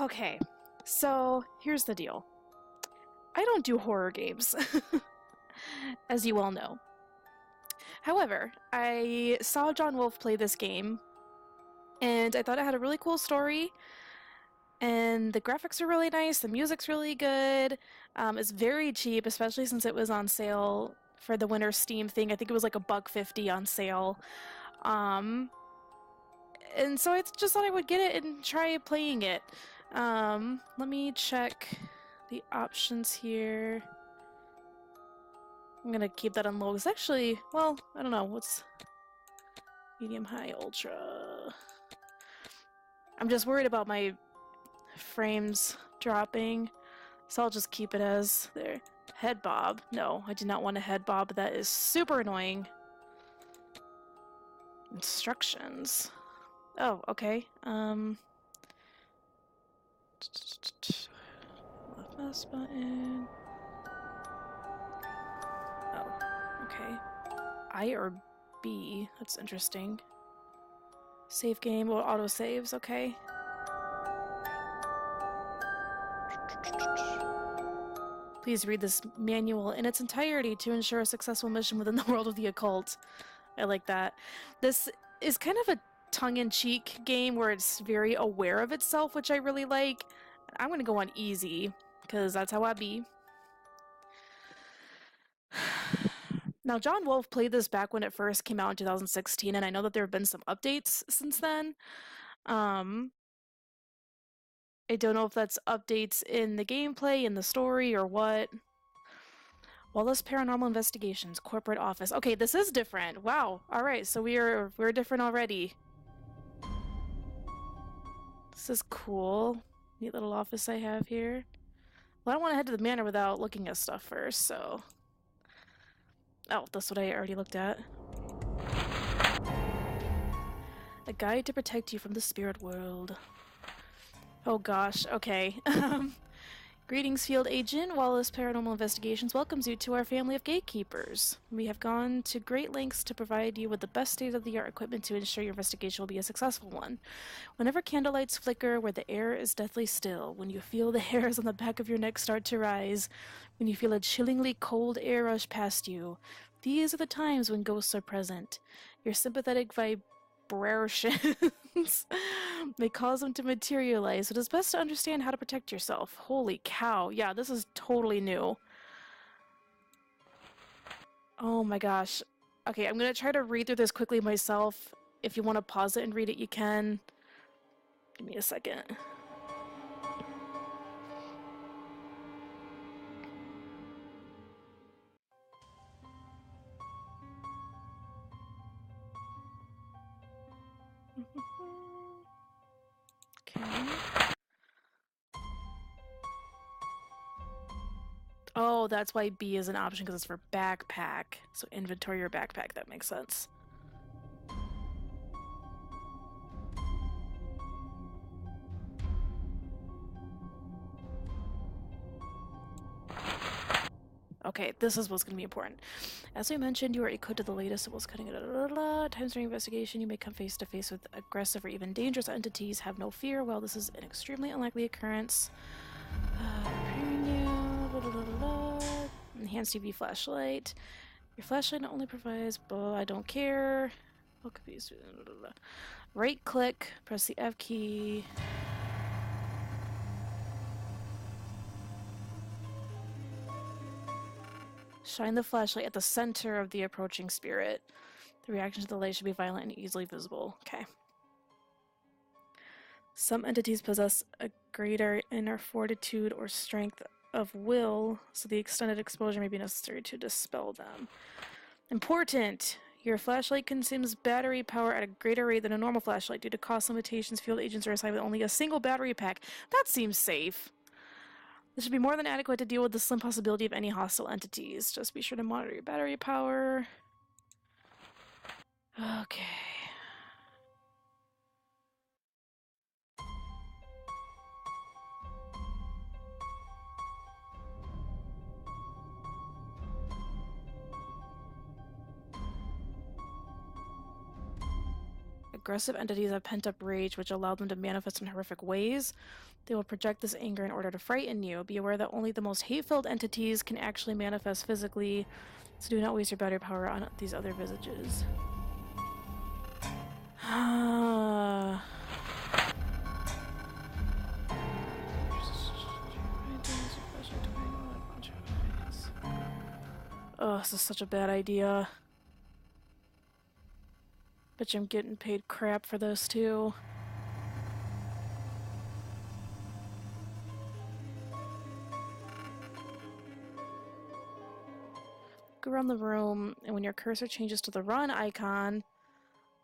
Okay, so here's the deal. I don't do horror games, as you all know. However, I saw John Wolfe play this game, and I thought it had a really cool story, and the graphics are really nice, the music's really good. It's very cheap, especially since it was on sale for the winter Steam thing. I think it was like $1.50 on sale. Um, and so I just thought I would get it and try playing it. Let me check the options here. I'm gonna keep that on low. It's actually, well, I don't know, what's medium, high, ultra? I'm just worried about my frames dropping, so I'll just keep it as there. Head bob. No, I do not want a head bob. That is super annoying. Instructions. Oh, okay. Left mouse button. Oh, okay. I or B. That's interesting. Save game or auto saves. Okay. Please read this manual in its entirety to ensure a successful mission within the world of the occult. I like that. This is kind of a tongue-in-cheek game where it's very aware of itself, which I really like. I'm gonna go on easy, because that's how I be. Now, John Wolfe played this back when it first came out in 2016, and I know that there have been some updates since then. I don't know if that's updates in the gameplay, in the story, or what. Wallace Paranormal Investigations, corporate office. Okay, this is different. Wow. All right, so we're different already. This is cool. Neat little office I have here. Well, I don't want to head to the manor without looking at stuff first, so... Oh, that's what I already looked at. A guide to protect you from the spirit world. Oh gosh, okay. Greetings, field agent. Wallace Paranormal Investigations welcomes you to our family of gatekeepers. We have gone to great lengths to provide you with the best state-of-the-art equipment to ensure your investigation will be a successful one. Whenever candlelights flicker, where the air is deathly still, when you feel the hairs on the back of your neck start to rise, when you feel a chillingly cold air rush past you, these are the times when ghosts are present. Your sympathetic vibrations may cause them to materialize, so it is best to understand how to protect yourself. Holy cow. Yeah, this is totally new. Oh my gosh. Okay, I'm gonna try to read through this quickly myself. If you want to pause it and read it, you can. Give me a second. Okay. Oh, that's why B is an option, because it's for backpack. So inventory your backpack, that makes sense. Okay, this is what's going to be important. As we mentioned, you are equipped to the latest of what's cutting it. Times during investigation, you may come face to face with aggressive or even dangerous entities. Have no fear. Well, this is an extremely unlikely occurrence. Preparing you. Enhanced UV flashlight. Your flashlight not only provides, but I don't care. What could be? Right click. Press the F key. Shine the flashlight at the center of the approaching spirit. The reaction to the light should be violent and easily visible. Okay. Some entities possess a greater inner fortitude or strength of will, so the extended exposure may be necessary to dispel them. Important! Your flashlight consumes battery power at a greater rate than a normal flashlight. Due to cost limitations, field agents are assigned with only a single battery pack. That seems safe. This should be more than adequate to deal with the slim possibility of any hostile entities. Just be sure to monitor your battery power. Okay. A Aggressive entities have pent-up rage, which allow them to manifest in horrific ways. They will project this anger in order to frighten you. Be aware that only the most hate-filled entities can actually manifest physically, so do not waste your battery power on these other visages. Oh, this is such a bad idea. Bet you I'm getting paid crap for this too. Go around the room, and when your cursor changes to the run icon,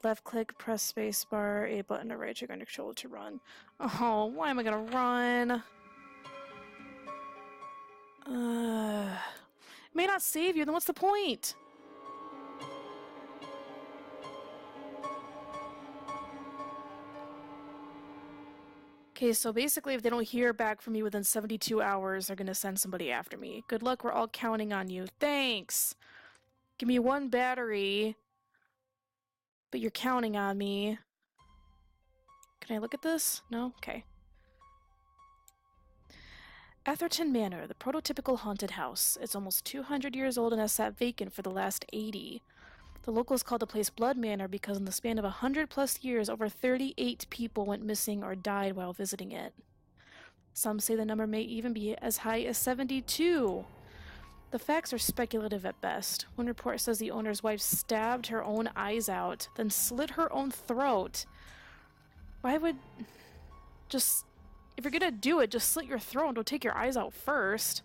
left click, press spacebar, A button, or right trigger on your controller to run. Oh, why am I gonna run? It may not save you, then what's the point? Okay, so basically if they don't hear back from me within 72 hours, they're gonna send somebody after me. Good luck, we're all counting on you. Thanks! Give me one battery, but you're counting on me. Can I look at this? No? Okay. Atherton Manor, the prototypical haunted house. It's almost 200 years old and has sat vacant for the last 80. The locals call the place Blood Manor because in the span of 100+ years, over 38 people went missing or died while visiting it. Some say the number may even be as high as 72. The facts are speculative at best. One report says the owner's wife stabbed her own eyes out, then slit her own throat. Why would... Just... If you're gonna do it, just slit your throat and don't take your eyes out first.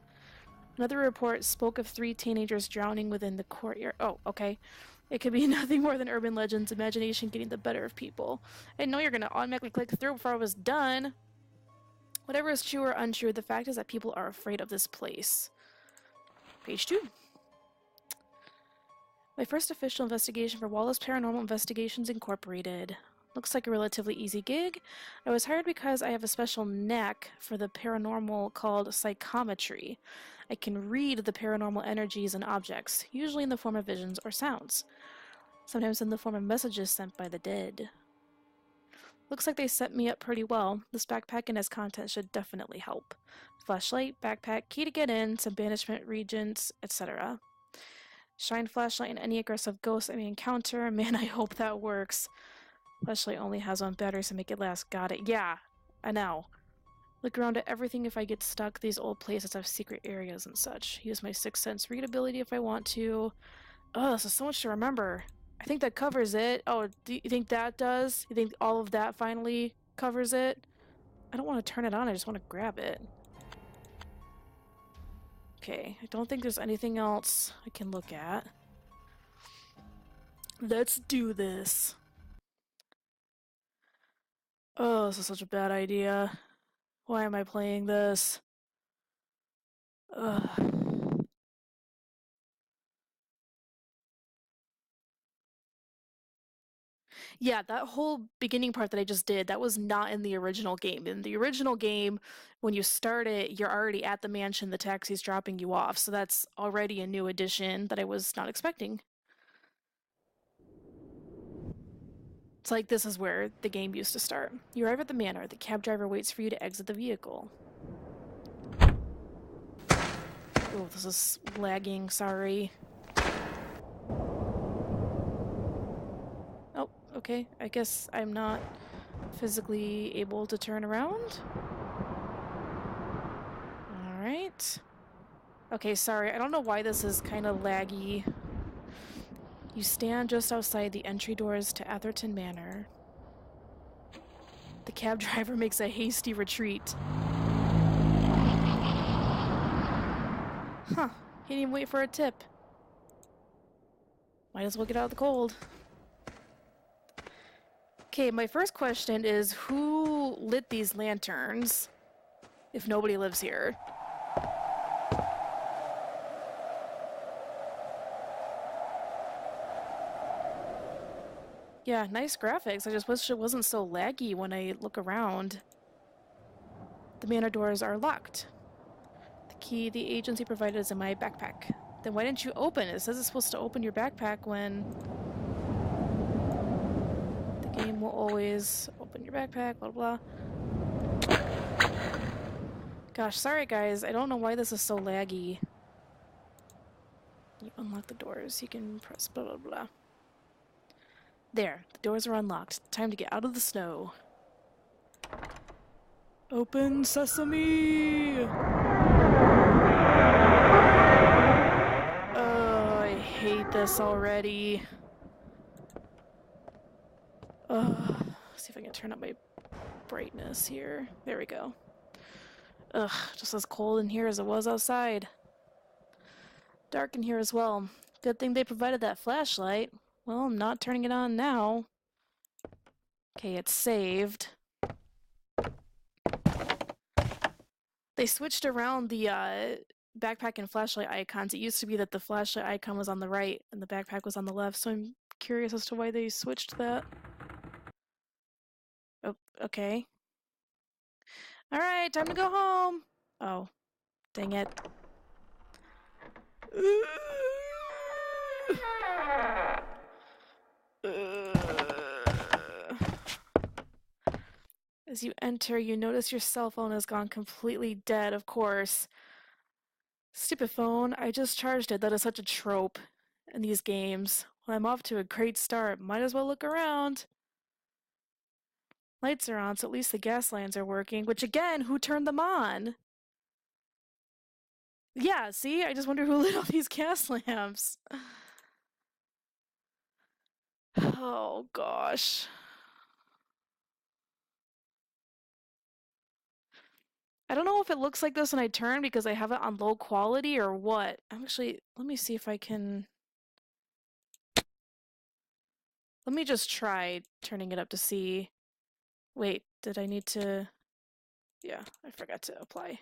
Another report spoke of 3 teenagers drowning within the courtyard. Oh, okay. It could be nothing more than urban legends, imagination getting the better of people. I know you're gonna automatically click through before I was done. Whatever is true or untrue, the fact is that people are afraid of this place. Page 2. My first official investigation for Wallace Paranormal Investigations Incorporated. Looks like a relatively easy gig. I was hired because I have a special knack for the paranormal called psychometry. I can read the paranormal energies and objects, usually in the form of visions or sounds. Sometimes in the form of messages sent by the dead. Looks like they set me up pretty well. This backpack and its contents should definitely help. Flashlight, backpack, key to get in, some banishment regents, etc. Shine flashlight in any aggressive ghost I may encounter. Man, I hope that works. Flashlight only has 1 battery, so make it last. Got it. Yeah, I know. Look around at everything if I get stuck. These old places have secret areas and such. Use my 6th sense readability if I want to. Oh, this is so much to remember. I think that covers it. Oh, do you think that does? You think all of that finally covers it? I don't want to turn it on, I just want to grab it. Okay, I don't think there's anything else I can look at. Let's do this. Oh, this is such a bad idea. Why am I playing this? Ugh. Yeah, that whole beginning part that I just did, that was not in the original game. In the original game, when you start it, you're already at the mansion, the taxi's dropping you off, so that's already a new addition that I was not expecting. It's like this is where the game used to start. You arrive at the manor. The cab driver waits for you to exit the vehicle. Oh, this is lagging, sorry. Oh, okay. I guess I'm not physically able to turn around. Alright. Okay, sorry. I don't know why this is kind of laggy. You stand just outside the entry doors to Atherton Manor. The cab driver makes a hasty retreat. Huh. He didn't even wait for a tip. Might as well get out of the cold. Okay, my first question is, who lit these lanterns if nobody lives here? Yeah, nice graphics. I just wish it wasn't so laggy when I look around. The manor doors are locked. The key the agency provided is in my backpack. Then why didn't you open it? It says it's supposed to open your backpack when the game will always open your backpack, blah blah. Gosh, sorry guys, I don't know why this is so laggy. You unlock the doors, you can press blah blah blah. There, the doors are unlocked. Time to get out of the snow. Open sesame! Oh, I hate this already. See if I can turn up my brightness here. There we go. Ugh, just as cold in here as it was outside. Dark in here as well. Good thing they provided that flashlight. Well, I'm not turning it on now. Okay, it's saved. They switched around the backpack and flashlight icons. It used to be that the flashlight icon was on the right and the backpack was on the left, so I'm curious as to why they switched that. Oh, okay. Alright, time to go home! Oh, dang it. As you enter, you notice your cell phone has gone completely dead, of course. Stupid phone, I just charged it. That is such a trope in these games. Well, I'm off to a great start. Might as well look around. Lights are on, so at least the gas lines are working. Which again, who turned them on? Yeah, see? I just wonder who lit all these gas lamps. Oh, gosh. I don't know if it looks like this when I turn because I have it on low quality or what. Actually, let me see if I can... Let me just try turning it up to see. Wait, did I need to... Yeah, I forgot to apply.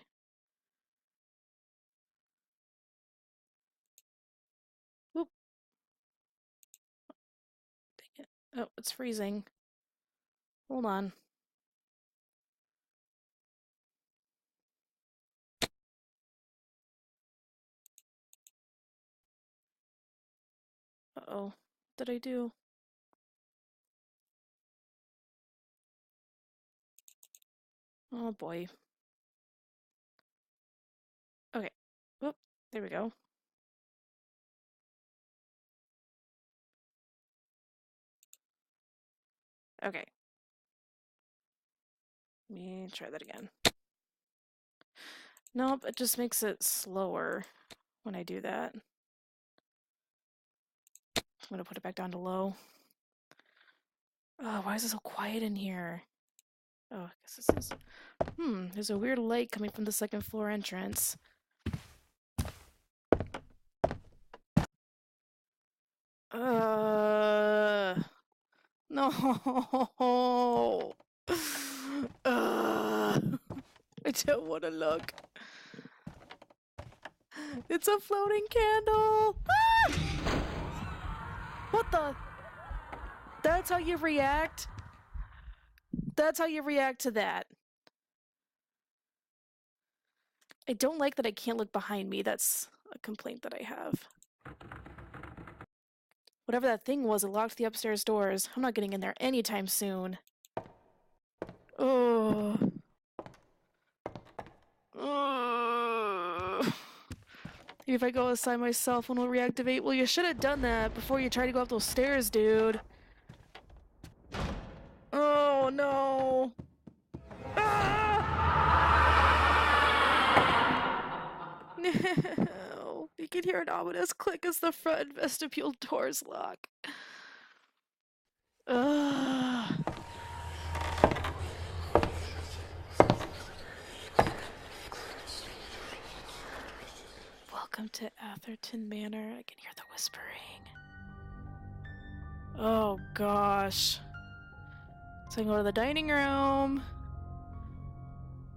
Oop. Dang it. Oh, it's freezing. Hold on. Uh-oh. What did I do? Oh boy. Okay. Whoop. There we go. Okay. Let me try that again. Nope, it just makes it slower when I do that. I'm gonna put it back down to low. Oh, why is it so quiet in here? Oh, I guess this is... there's a weird light coming from the second floor entrance. No. I don't want to look. It's a floating candle. Ah! What the? That's how you react? That's how you react to that. I don't like that I can't look behind me. That's a complaint that I have. Whatever that thing was, it locked the upstairs doors. I'm not getting in there anytime soon. Oh. If I go outside, my cell phone will reactivate. Well, you should have done that before you tried to go up those stairs, dude. Oh, no. Ah! No. You can hear an ominous click as the front vestibule doors lock. Ugh. Welcome to Atherton Manor. I can hear the whispering. Oh gosh. So I can go to the dining room.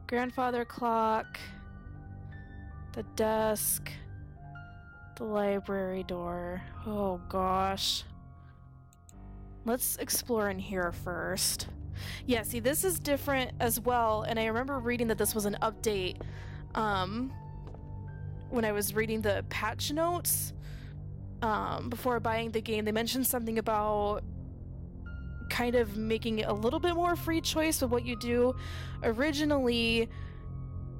Grandfather clock. The desk. The library door. Oh gosh. Let's explore in here first. Yeah, see, this is different as well, and I remember reading that this was an update. When I was reading the patch notes before buying the game, they mentioned something about kind of making it a little bit more free choice with what you do. Originally,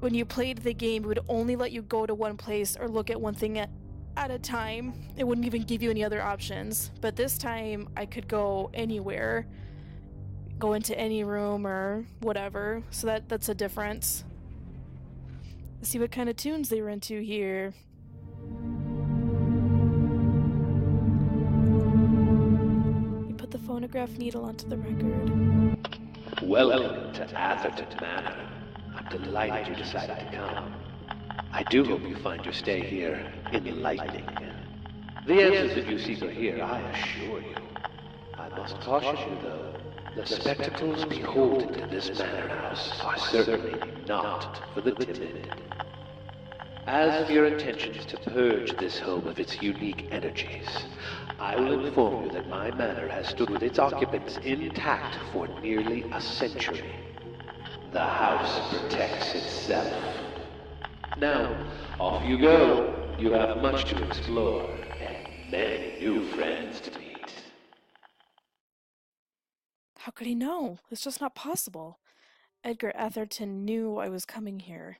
when you played the game, it would only let you go to one place or look at one thing at a time. It wouldn't even give you any other options. But this time, I could go anywhere, go into any room or whatever. So that's a difference. Let's see what kind of tunes they were into here. You put the phonograph needle onto the record. Welcome to Atherton Manor. I'm delighted you decided to come. I do hope you find your stay here enlightening. The answers that you seek are here, I assure you. I must caution you, though. The spectacles beholden to this manor house are certainly not for the timid. As for your intentions to purge this home of its unique energies, I will inform you that my manor has stood with its occupants intact for nearly a century. The house protects itself. Now, off you go. You have much to explore, and many new friends to meet. How could he know? It's just not possible. Edgar Atherton knew I was coming here.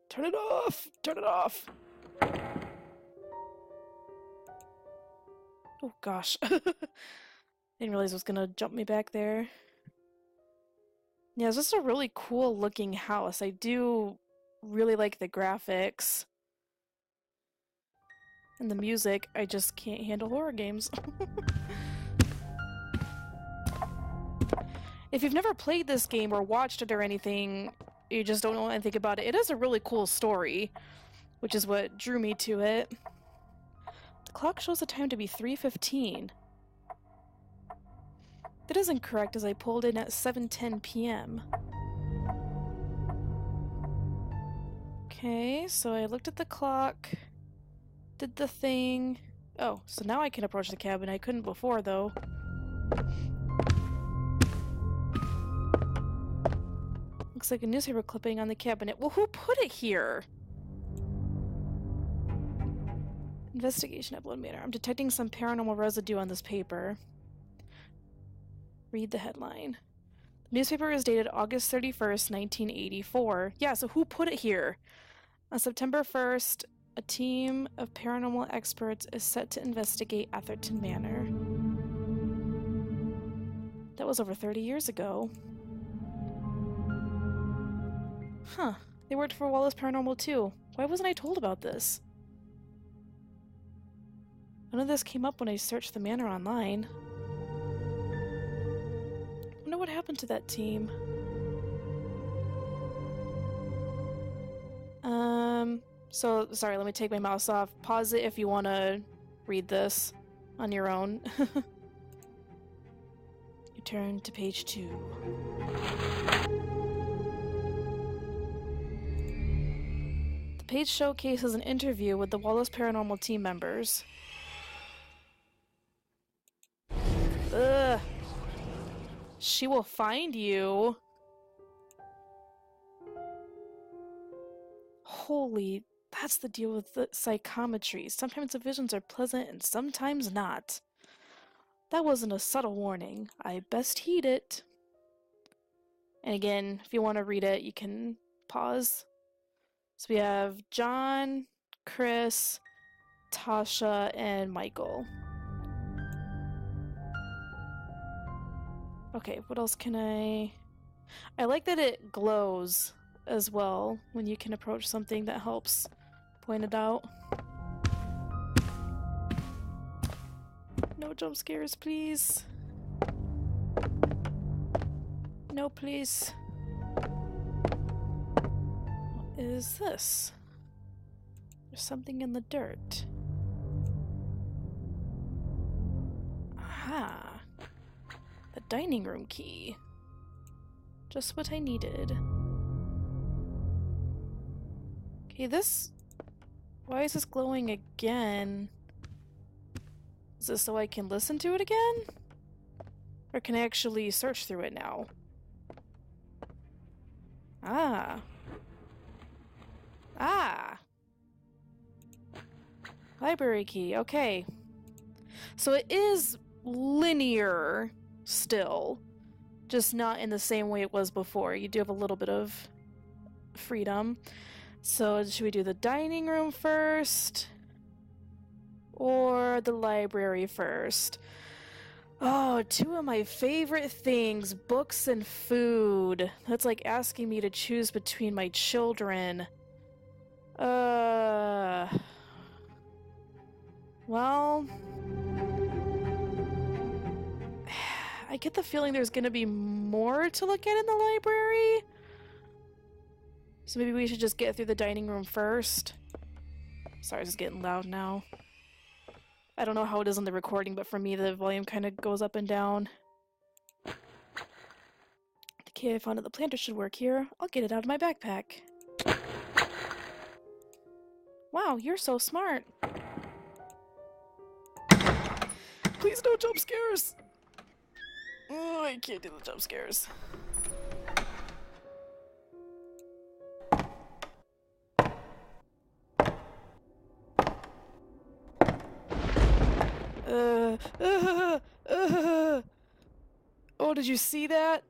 Turn it off! Turn it off! Oh gosh. Didn't realize it was gonna jump me back there. Yeah, it's just a really cool looking house. I do really like the graphics. And the music. I just can't handle horror games. If you've never played this game or watched it or anything, you just don't know anything about it. It is a really cool story, which is what drew me to it. The clock shows the time to be 3:15. That is incorrect, as I pulled in at 7:10 p.m. Okay, so I looked at the clock, did the thing. Oh, so now I can approach the cabin. I couldn't before, though. Looks like a newspaper clipping on the cabinet. Well, who put it here? Investigation at Blood Manor. I'm detecting some paranormal residue on this paper. Read the headline. The newspaper is dated August 31st, 1984. Yeah, so who put it here? On September 1st, a team of paranormal experts is set to investigate Atherton Manor. That was over 30 years ago. Huh. They worked for Wallace Paranormal too. Why wasn't I told about this? None of this came up when I searched the manor online. I wonder what happened to that team. So, sorry, let me take my mouse off. Pause it if you want to read this on your own. You turn to page 2. The page showcases an interview with the Wallace Paranormal team members. Ugh. She will find you. Holy, that's the deal with the psychometry. Sometimes the visions are pleasant and sometimes not. That wasn't a subtle warning. I best heed it. And again, if you want to read it, you can pause. So we have John, Chris, Tasha, and Michael. Okay, what else can I like that it glows as well when you can approach something that helps point it out. No jump scares, please. No, please. What is this? There's something in the dirt. Aha. The dining room key. Just what I needed. Okay, this... Why is this glowing again? Is this so I can listen to it again? Or can I actually search through it now? Ah. Ah. Library key, okay. So it is linear still, just not in the same way it was before. You do have a little bit of freedom. So should we do the dining room first or the library first? Oh, two of my favorite things, books and food. That's like asking me to choose between my children. Well, I get the feeling there's gonna be more to look at in the library. So maybe we should just get through the dining room first. Sorry, it's getting loud now. I don't know how it is on the recording, but for me the volume kind of goes up and down. Okay, I found that the planter should work here. I'll get it out of my backpack. Wow, you're so smart. Please no jump scares! Oh, I can't do the jump scares. Oh, did you see that?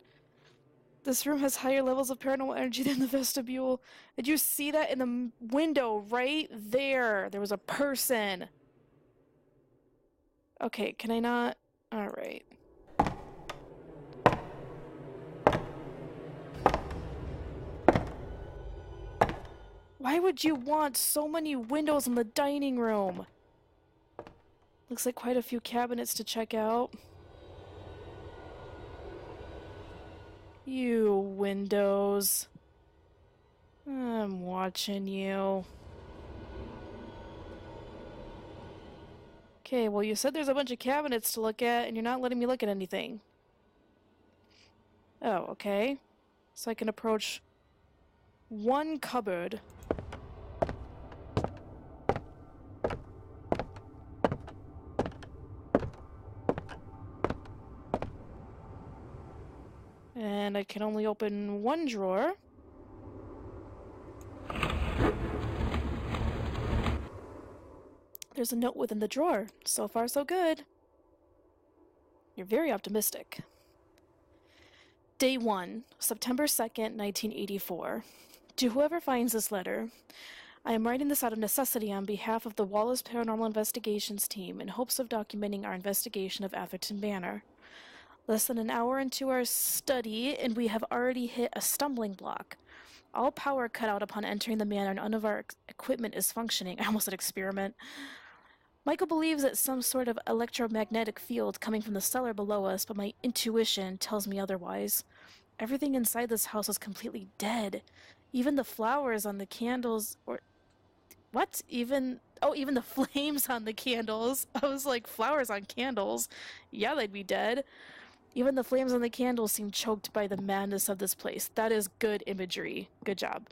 This room has higher levels of paranormal energy than the vestibule. Did you see that in the window right there? There was a person. Okay, can I not? Alright. Why would you want so many windows in the dining room? Looks like quite a few cabinets to check out. You windows. I'm watching you. Okay, well you said there's a bunch of cabinets to look at and you're not letting me look at anything. Oh, okay. So I can approach one cupboard. And I can only open one drawer. There's a note within the drawer. So far, so good. You're very optimistic. Day 1, September 2nd, 1984. To whoever finds this letter, I am writing this out of necessity on behalf of the Wallace Paranormal Investigations team in hopes of documenting our investigation of Atherton Manor. Less than an hour into our study, and we have already hit a stumbling block. All power cut out upon entering the manor, and none of our equipment is functioning. I almost said experiment. Michael believes that some sort of electromagnetic field coming from the cellar below us, but my intuition tells me otherwise. Everything inside this house is completely dead. Even the flowers on the candles, or... What? Even the flames on the candles. I was like, flowers on candles? Yeah, they'd be dead. Even the flames on the candles seem choked by the madness of this place. That is good imagery. Good job.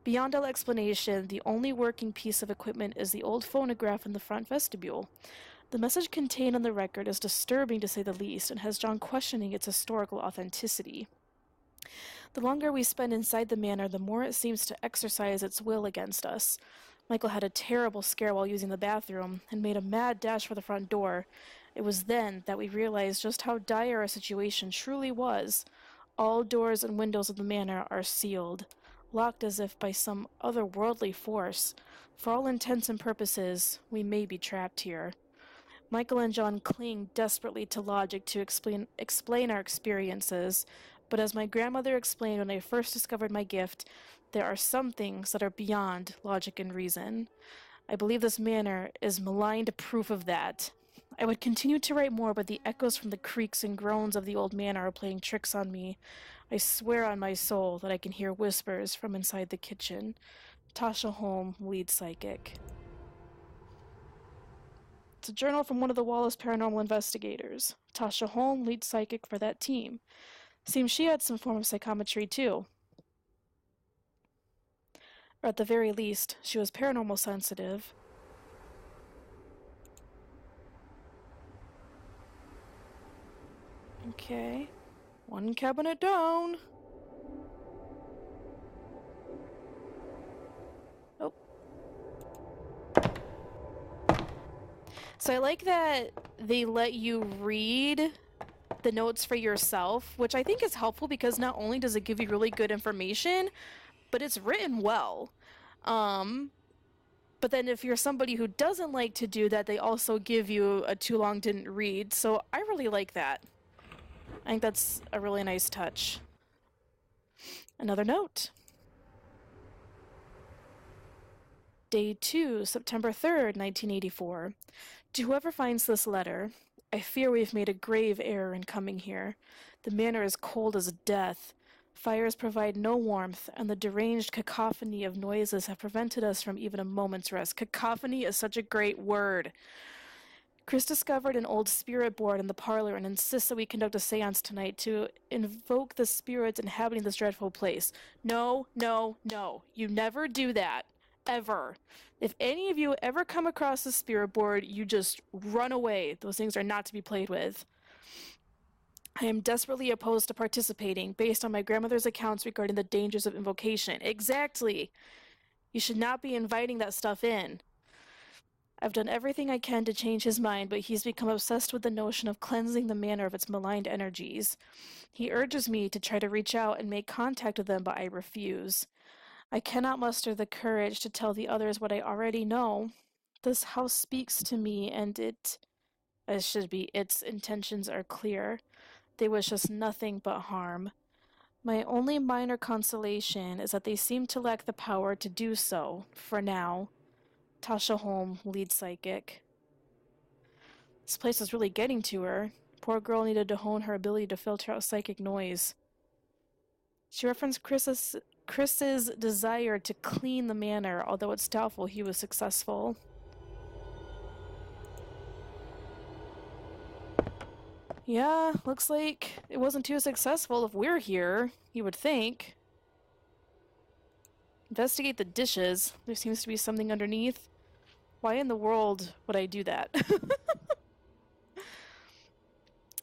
Beyond all explanation, the only working piece of equipment is the old phonograph in the front vestibule. The message contained on the record is disturbing to say the least, and has John questioning its historical authenticity. The longer we spend inside the manor, the more it seems to exercise its will against us. Michael had a terrible scare while using the bathroom, and made a mad dash for the front door. It was then that we realized just how dire our situation truly was. All doors and windows of the manor are sealed, locked as if by some otherworldly force. For all intents and purposes, we may be trapped here. Michael and John cling desperately to logic to explain our experiences, but as my grandmother explained when I first discovered my gift, there are some things that are beyond logic and reason. I believe this manor is maligned proof of that. I would continue to write more, but the echoes from the creaks and groans of the old manor are playing tricks on me. I swear on my soul that I can hear whispers from inside the kitchen. Tasha Holm, lead psychic. It's a journal from one of the Wallace paranormal investigators. Tasha Holm, lead psychic for that team. Seems she had some form of psychometry too. Or at the very least, she was paranormal sensitive. Okay. One cabinet down. Oh. So I like that they let you read the notes for yourself, which I think is helpful because not only does it give you really good information, but it's written well. But then if you're somebody who doesn't like to do that, they also give you a too long didn't read. So I really like that. I think that's a really nice touch. Another note. Day 2, September 3rd, 1984. To whoever finds this letter, I fear we've made a grave error in coming here. The manor is cold as death. Fires provide no warmth, and the deranged cacophony of noises have prevented us from even a moment's rest. Cacophony is such a great word. Chris discovered an old spirit board in the parlor and insists that we conduct a seance tonight to invoke the spirits inhabiting this dreadful place. No, no, no. You never do that. Ever. If any of you ever come across a spirit board, you just run away. Those things are not to be played with. I am desperately opposed to participating based on my grandmother's accounts regarding the dangers of invocation. Exactly. You should not be inviting that stuff in. I've done everything I can to change his mind, but he's become obsessed with the notion of cleansing the manor of its maligned energies. He urges me to try to reach out and make contact with them, but I refuse. I cannot muster the courage to tell the others what I already know. This house speaks to me, and its intentions are clear. They wish us nothing but harm. My only minor consolation is that they seem to lack the power to do so, for now. Tasha Holm, lead psychic. This place is really getting to her. Poor girl needed to hone her ability to filter out psychic noise. She referenced Chris's desire to clean the manor, although it's doubtful he was successful. Yeah, looks like it wasn't too successful if we're here, you would think. Investigate the dishes. There seems to be something underneath. Why in the world would I do that?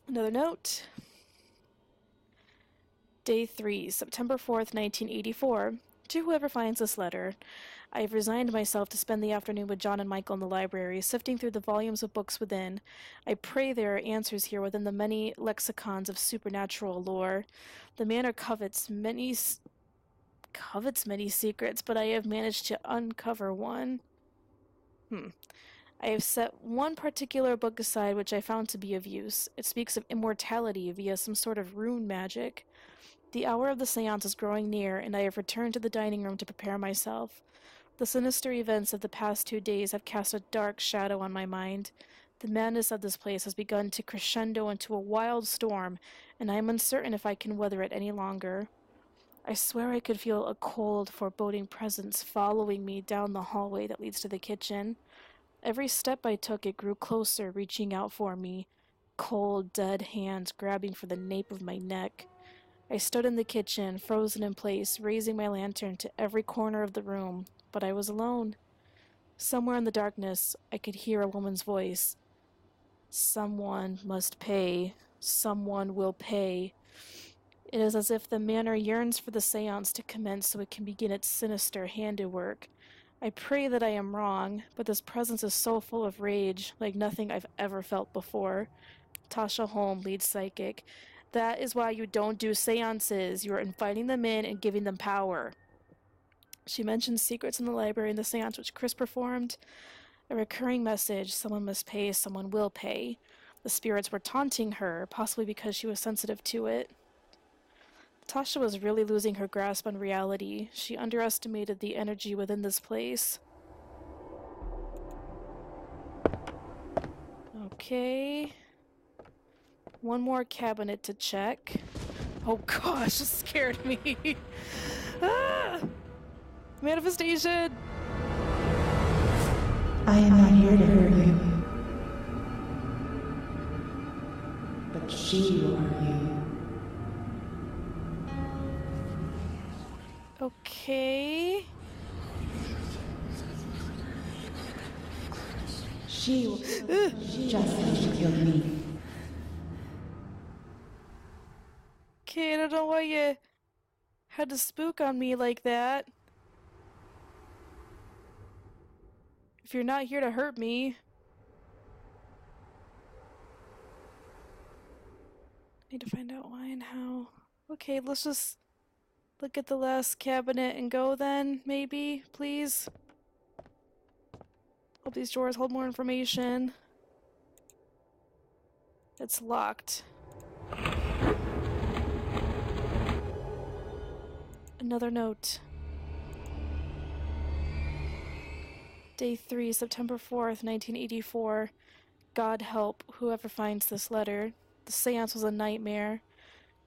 Another note. Day 3, September 4th, 1984. To whoever finds this letter, I have resigned myself to spend the afternoon with John and Michael in the library, sifting through the volumes of books within. I pray there are answers here within the many lexicons of supernatural lore. The manor covets many secrets, but I have managed to uncover one. I have set one particular book aside which I found to be of use. It speaks of immortality via some sort of rune magic. The hour of the seance is growing near, and I have returned to the dining room to prepare myself. The sinister events of the past 2 days have cast a dark shadow on my mind. The madness of this place has begun to crescendo into a wild storm, and I am uncertain if I can weather it any longer. I swear I could feel a cold, foreboding presence following me down the hallway that leads to the kitchen. Every step I took, it grew closer, reaching out for me. Cold, dead hands grabbing for the nape of my neck. I stood in the kitchen, frozen in place, raising my lantern to every corner of the room, but I was alone. Somewhere in the darkness, I could hear a woman's voice. Someone must pay. Someone will pay. It is as if the manor yearns for the seance to commence so it can begin its sinister handiwork. I pray that I am wrong, but this presence is so full of rage, like nothing I've ever felt before. Tasha Holm, lead psychic. That is why you don't do seances. You are inviting them in and giving them power. She mentions secrets in the library in the seance which Chris performed. A recurring message, someone must pay, someone will pay. The spirits were taunting her, possibly because she was sensitive to it. Tasha was really losing her grasp on reality. She underestimated the energy within this place. Okay. One more cabinet to check. Oh gosh, this scared me. Ah! Manifestation! I am not here to hurt you, but she will hurt you. Okay. She will just as she killed me. Okay, I don't know why you had to spook on me like that. If you're not here to hurt me. Need to find out why and how. Okay, let's just look at the last cabinet and go then, maybe, please. Hope these drawers hold more information. It's locked. Another note. Day 3, September 4th, 1984. God help whoever finds this letter. The seance was a nightmare.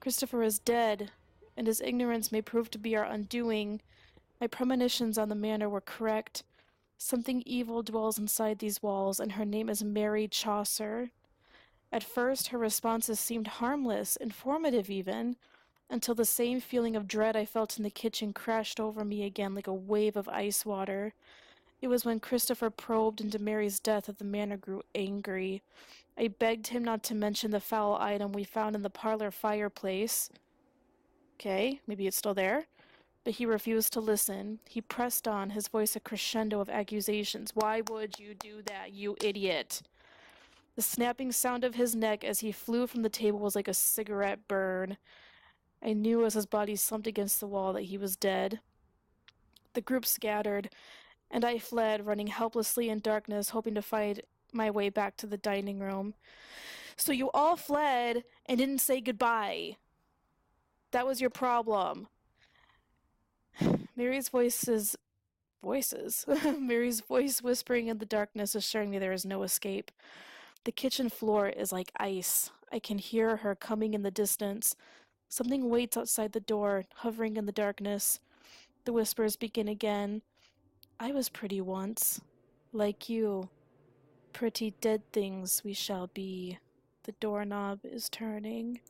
Christopher is dead, and his ignorance may prove to be our undoing. My premonitions on the manor were correct. Something evil dwells inside these walls, and her name is Mary Chaucer. At first, her responses seemed harmless, informative even, until the same feeling of dread I felt in the kitchen crashed over me again like a wave of ice water. It was when Christopher probed into Mary's death that the manor grew angry. I begged him not to mention the foul item we found in the parlor fireplace. Okay, maybe it's still there. But he refused to listen. He pressed on, his voice a crescendo of accusations. Why would you do that, you idiot? The snapping sound of his neck as he flew from the table was like a cigarette burn. I knew as his body slumped against the wall that he was dead. The group scattered, and I fled, running helplessly in darkness, hoping to find my way back to the dining room. So you all fled and didn't say goodbye. That was your problem. Mary's voices. Mary's voice whispering in the darkness, assuring me there is no escape. The kitchen floor is like ice. I can hear her coming in the distance. Something waits outside the door, hovering in the darkness. The whispers begin again. I was pretty once. Like you. Pretty dead things we shall be. The doorknob is turning.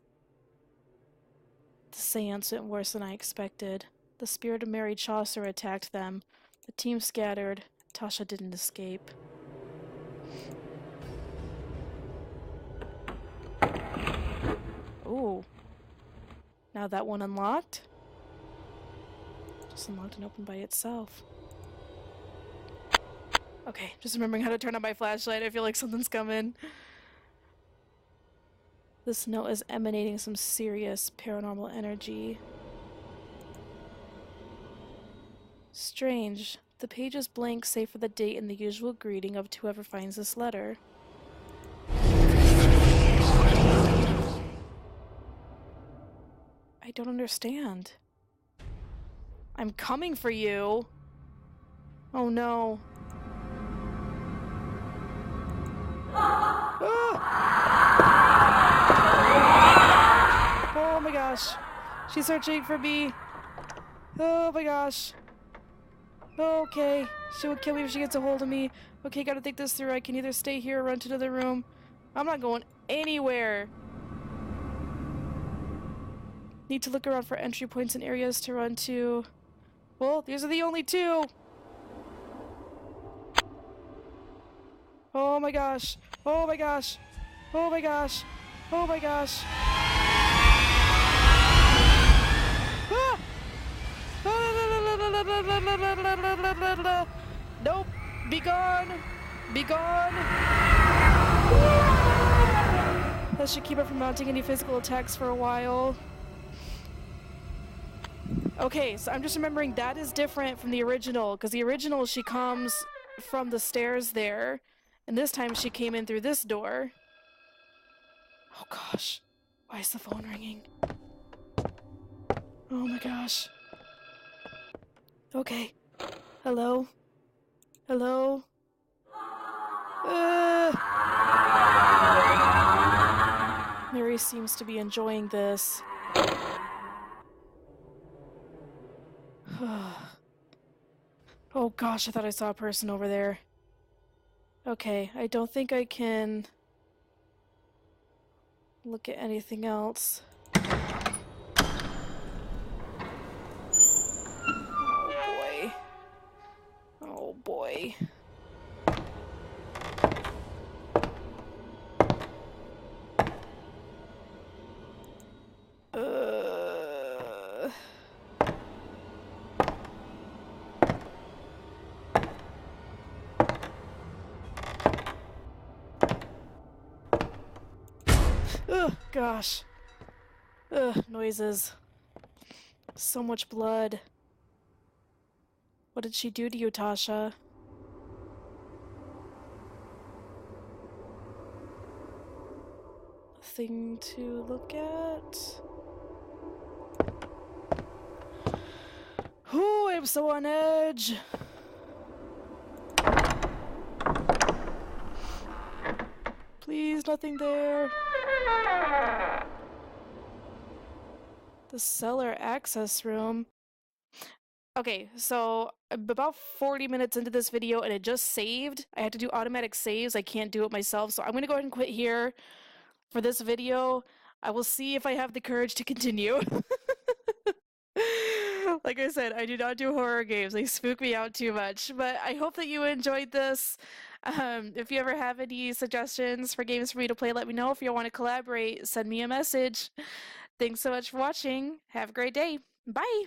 The seance went worse than I expected. The spirit of Mary Chaucer attacked them. The team scattered. Tasha didn't escape. Ooh. Now that one unlocked? Just unlocked and opened by itself. Okay, just remembering how to turn on my flashlight. I feel like something's coming. This note is emanating some serious paranormal energy. Strange. The page is blank save for the date and the usual greeting of whoever finds this letter. I don't understand. I'm coming for you. Oh no. Oh my gosh. She's searching for me. Oh my gosh. Okay. She will kill me if she gets a hold of me. Okay, gotta think this through. I can either stay here or run to another room. I'm not going anywhere. Need to look around for entry points and areas to run to. Well, these are the only two. Oh my gosh. Oh my gosh. Oh my gosh. Oh my gosh. Ah! Nope. Be gone. Be gone. That should keep her from mounting any physical attacks for a while. Okay, so I'm just remembering that is different from the original, because the original she comes from the stairs there, and this time she came in through this door. Oh gosh, why is the phone ringing? Oh my gosh. Okay, hello? Hello? Mary seems to be enjoying this. Oh gosh, I thought I saw a person over there. Okay, I don't think I can look at anything else. Oh boy. Oh boy. Oh gosh. Ugh, noises. So much blood. What did she do to you, Tasha? Thing to look at. Ooh, I'm so on edge. Please, nothing there. The cellar access room. Okay, so I'm about 40 minutes into this video and it just saved. I had to do automatic saves. I can't do it myself, so I'm gonna go ahead and quit here for this video. I will see if I have the courage to continue. Like I said, I do not do horror games. They spook me out too much. But I hope that you enjoyed this. If you ever have any suggestions for games for me to play, let me know. If you want to collaborate, send me a message. Thanks so much for watching. Have a great day. Bye!